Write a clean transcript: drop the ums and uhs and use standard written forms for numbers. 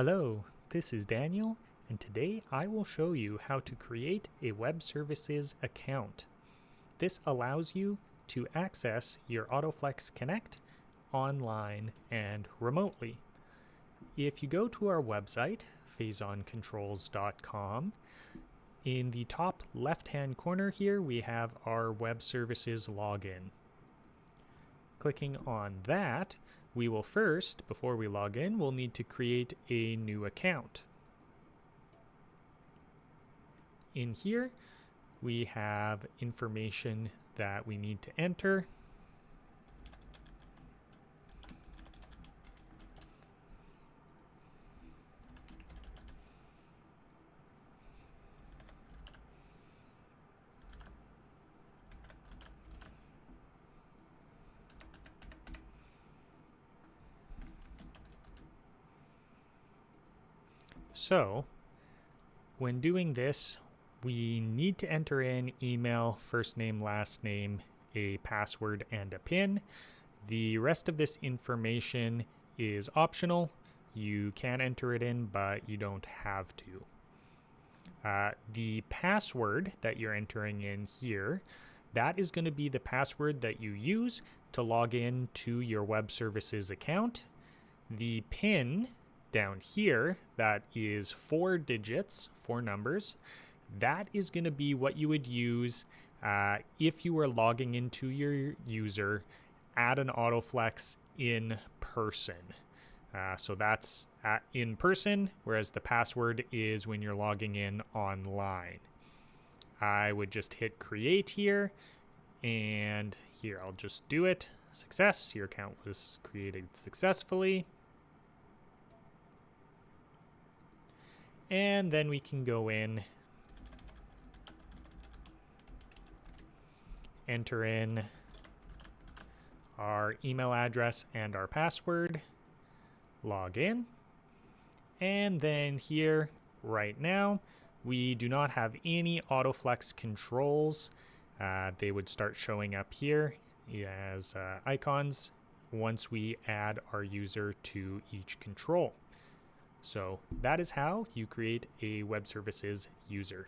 Hello, this is Daniel, and today I will show you how to create a web services account. This allows you to access your AutoFlex Connect online and remotely. If you go to our website, PhasonControls.com, in the top left-hand corner here we have our web services login. Clicking on that, we will first, before we log in, we'll need to create a new account. In here, we have information that we need to enter. So, when doing this, we need to enter in email, first name, last name, a password, and a PIN. The rest of this information is optional. You can enter it in, but you don't have to. The password that you're entering in here, that is going to be the password that you use to log in to your web services account. The PIN down here, that is 4 digits, 4 numbers. That is going to be what you would use if you were logging into your user at an AutoFlex in person. So that's in person, whereas the password is when you're logging in online. I would just hit create here, and here I'll just do it. Success, your account was created successfully. And then we can go in, enter in our email address and our password, log in, and then here right now we do not have any AutoFlex controls. They would start showing up here as icons once we add our user to each control. So that is how you create a web services user.